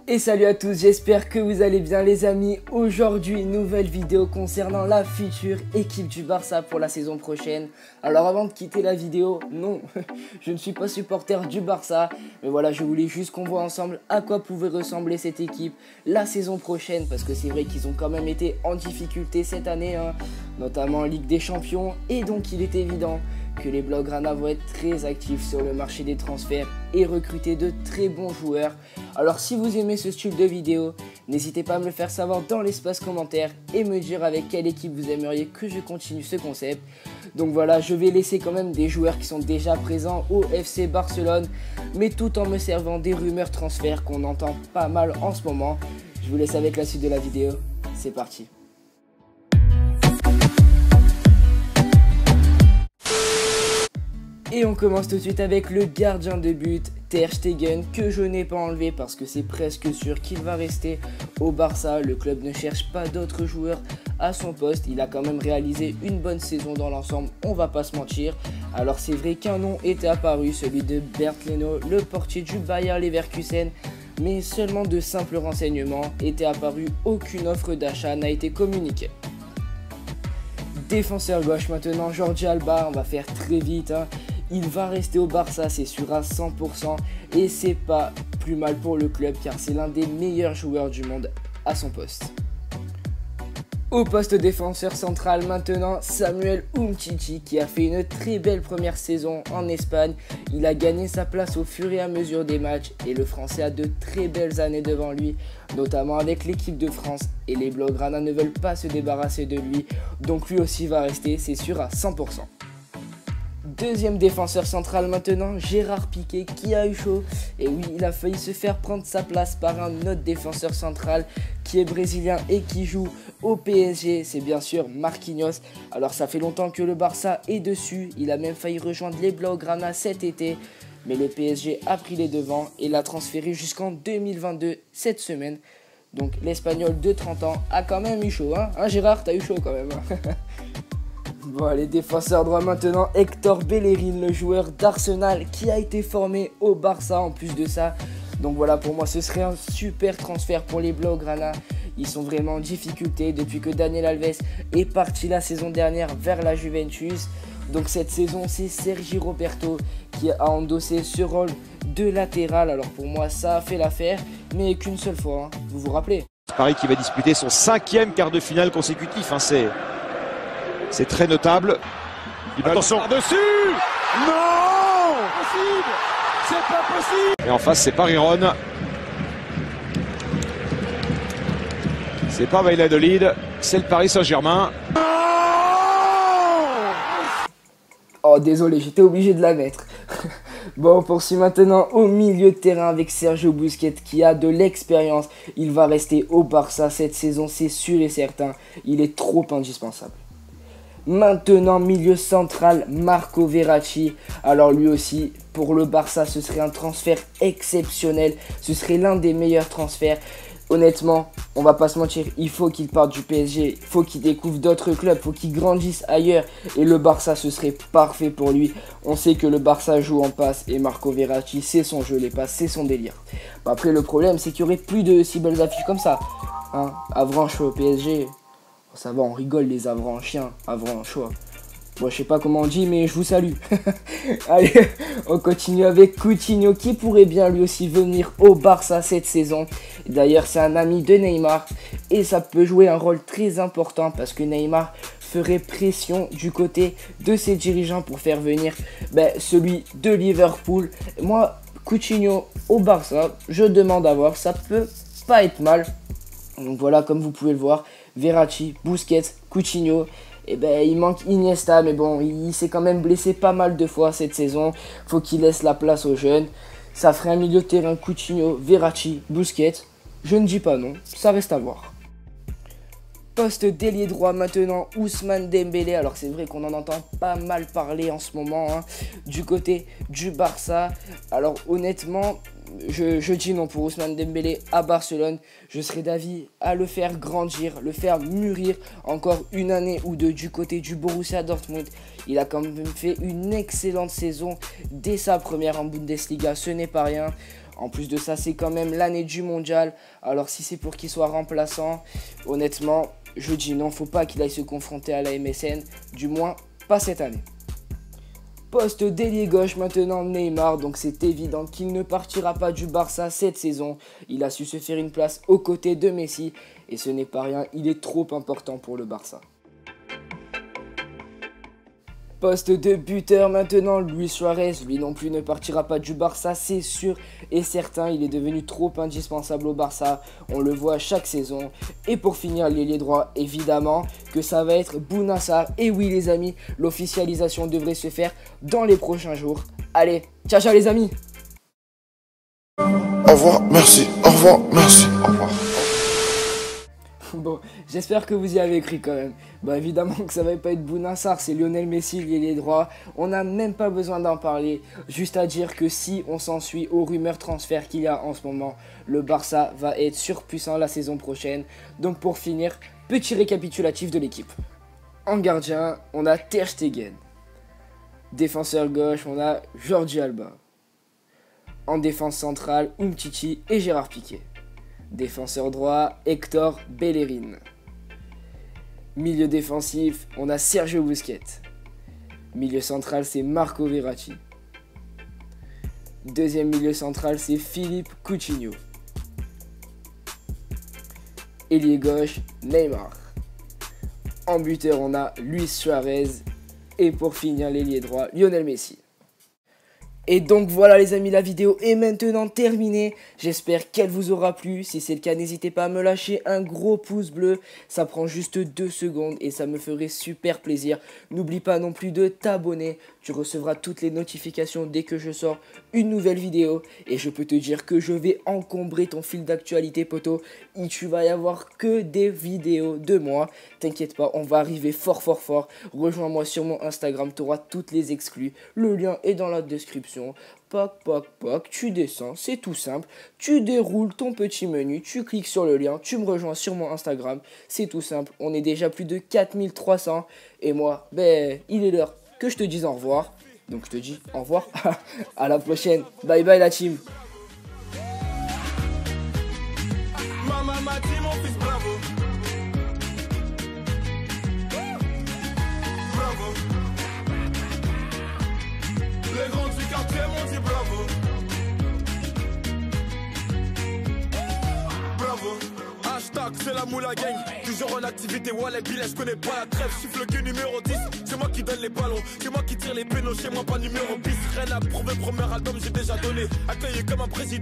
Et salut à tous, j'espère que vous allez bien les amis. Aujourd'hui, nouvelle vidéo concernant la future équipe du Barça pour la saison prochaine. Alors avant de quitter la vidéo, non, je ne suis pas supporter du Barça. Mais voilà, je voulais juste qu'on voit ensemble à quoi pouvait ressembler cette équipe la saison prochaine. Parce que c'est vrai qu'ils ont quand même été en difficulté cette année, notamment en Ligue des Champions. Et donc il est évident que les Blaugrana vont être très actifs sur le marché des transferts et recruter de très bons joueurs. Alors si vous aimez ce style de vidéo, n'hésitez pas à me le faire savoir dans l'espace commentaire et me dire avec quelle équipe vous aimeriez que je continue ce concept. Donc voilà, je vais laisser quand même des joueurs qui sont déjà présents au FC Barcelone, mais tout en me servant des rumeurs transferts qu'on entend pas mal en ce moment. Je vous laisse avec la suite de la vidéo, c'est parti. Et on commence tout de suite avec le gardien de but, Ter Stegen, que je n'ai pas enlevé parce que c'est presque sûr qu'il va rester au Barça. Le club ne cherche pas d'autres joueurs à son poste. Il a quand même réalisé une bonne saison dans l'ensemble, on va pas se mentir. Alors c'est vrai qu'un nom était apparu, celui de Bernd Leno, le portier du Bayer Leverkusen. Mais seulement de simples renseignements étaient apparus, aucune offre d'achat n'a été communiquée. Défenseur gauche maintenant, Jordi Alba, on va faire très vite. Il va rester au Barça, c'est sûr à 100%, et c'est pas plus mal pour le club car c'est l'un des meilleurs joueurs du monde à son poste. Au poste défenseur central maintenant, Samuel Umtiti qui a fait une très belle première saison en Espagne. Il a gagné sa place au fur et à mesure des matchs et le Français a de très belles années devant lui, notamment avec l'équipe de France, et les Blaugrana ne veulent pas se débarrasser de lui, donc lui aussi va rester, c'est sûr à 100%. Deuxième défenseur central maintenant, Gérard Piqué qui a eu chaud. Et oui, il a failli se faire prendre sa place par un autre défenseur central qui est brésilien et qui joue au PSG. C'est bien sûr Marquinhos. Alors ça fait longtemps que le Barça est dessus. Il a même failli rejoindre les Blaugrana cet été. Mais le PSG a pris les devants et l'a transféré jusqu'en 2022 cette semaine. Donc l'Espagnol de 30 ans a quand même eu chaud. Hein Gérard, t'as eu chaud quand même. Bon, les défenseurs droits maintenant, Hector Bellerin, le joueur d'Arsenal qui a été formé au Barça en plus de ça. Donc voilà, pour moi ce serait un super transfert pour les Blaugrana. Ils sont vraiment en difficulté depuis que Daniel Alves est parti la saison dernière vers la Juventus. Donc cette saison c'est Sergi Roberto qui a endossé ce rôle de latéral. Alors pour moi ça a fait l'affaire, mais qu'une seule fois, vous vous rappelez. Paris qui va disputer son 5e quart de finale consécutif, c'est très notable. Attention par-dessus. Non, possible. C'est pas possible. Et en face c'est pas Riron. C'est pas Valladolid, c'est le Paris Saint-Germain. Oh désolé, j'étais obligé de la mettre. Bon, on poursuit maintenant au milieu de terrain avec Sergio Busquets qui a de l'expérience. Il va rester au Barça cette saison, c'est sûr et certain. Il est trop indispensable. Maintenant, milieu central, Marco Verratti. Alors lui aussi, pour le Barça, ce serait un transfert exceptionnel. Ce serait l'un des meilleurs transferts. Honnêtement, on va pas se mentir, il faut qu'il parte du PSG. Il faut qu'il découvre d'autres clubs, il faut qu'il grandisse ailleurs. Et le Barça, ce serait parfait pour lui. On sait que le Barça joue en passe et Marco Verratti, c'est son jeu, les passes, c'est son délire. Bon, après, le problème, c'est qu'il n'y aurait plus de si belles affiches comme ça. Avranches au PSG... Ça va, on rigole les Avranchiens, Avranchois. Bon, je sais pas comment on dit, mais je vous salue. Allez, on continue avec Coutinho qui pourrait bien lui aussi venir au Barça cette saison. D'ailleurs, c'est un ami de Neymar et ça peut jouer un rôle très important parce que Neymar ferait pression du côté de ses dirigeants pour faire venir celui de Liverpool. Moi, Coutinho au Barça, je demande à voir, ça peut pas être mal. Donc voilà, comme vous pouvez le voir, Verratti, Busquets, Coutinho, il manque Iniesta, mais bon, il s'est quand même blessé pas mal de fois cette saison. Faut qu'il laisse la place aux jeunes. Ça ferait un milieu de terrain Coutinho, Verratti, Busquets. Je ne dis pas non, ça reste à voir. Poste d'ailier droit maintenant, Ousmane Dembélé. Alors c'est vrai qu'on en entend pas mal parler en ce moment du côté du Barça. Alors honnêtement, je dis non pour Ousmane Dembélé à Barcelone. Je serais d'avis à le faire grandir, le faire mûrir encore une année ou deux du côté du Borussia Dortmund. Il a quand même fait une excellente saison dès sa première en Bundesliga, ce n'est pas rien. En plus de ça, c'est quand même l'année du mondial. Alors si c'est pour qu'il soit remplaçant, honnêtement, je dis non, faut pas qu'il aille se confronter à la MSN, du moins pas cette année. Poste d'ailier gauche maintenant Neymar, donc c'est évident qu'il ne partira pas du Barça cette saison. Il a su se faire une place aux côtés de Messi et ce n'est pas rien, il est trop important pour le Barça. Poste de buteur maintenant, Luis Suarez, lui non plus ne partira pas du Barça, c'est sûr et certain, il est devenu trop indispensable au Barça, on le voit chaque saison. Et pour finir, l'ailier droit, évidemment que ça va être Bouna Sarr, et oui les amis, l'officialisation devrait se faire dans les prochains jours. Allez, ciao ciao les amis. Au revoir, merci, au revoir, merci, au revoir. Bon, j'espère que vous y avez cru quand même. Bah évidemment que ça va pas être Bouna Sarr, c'est Lionel Messi, l'ailier droit. On n'a même pas besoin d'en parler. Juste à dire que si on s'en suit aux rumeurs transferts qu'il y a en ce moment, le Barça va être surpuissant la saison prochaine. Donc pour finir, petit récapitulatif de l'équipe. En gardien, on a Ter Stegen. Défenseur gauche, on a Jordi Alba. En défense centrale, Umtiti et Gérard Piqué. Défenseur droit, Hector Bellerin. Milieu défensif, on a Sergio Busquets. Milieu central, c'est Marco Verratti. Deuxième milieu central, c'est Philippe Coutinho. Ailier gauche, Neymar. En buteur, on a Luis Suarez. Et pour finir, l'ailier droit, Lionel Messi. Et donc voilà les amis, la vidéo est maintenant terminée. J'espère qu'elle vous aura plu. Si c'est le cas, n'hésitez pas à me lâcher un gros pouce bleu. Ça prend juste 2 secondes et ça me ferait super plaisir. N'oublie pas non plus de t'abonner. Tu recevras toutes les notifications dès que je sors une nouvelle vidéo. Et je peux te dire que je vais encombrer ton fil d'actualité poto. Et tu vas y avoir que des vidéos de moi. T'inquiète pas, on va arriver fort. Rejoins-moi sur mon Instagram, tu auras toutes les exclus. Le lien est dans la description. Poc, tu descends, c'est tout simple. Tu déroules ton petit menu, tu cliques sur le lien, tu me rejoins sur mon Instagram. C'est tout simple, on est déjà plus de 4300. Et moi, il est l'heure que je te dise au revoir. Donc je te dis au revoir, à la prochaine. Bye bye la team. Maman m'a dit mon fils bravo. Bravo. Les grands du quartier m'ont dit bravo. Bravo. Hashtag c'est la moula gang. Toujours en activité, wallet, billet, je connais pas la trêve. Siffle que numéro 10, c'est moi qui donne les ballons. C'est moi qui tire les pénaux, chez moi pas numéro 10. Rien à prouver, premier album j'ai déjà donné. Accueilli comme un président.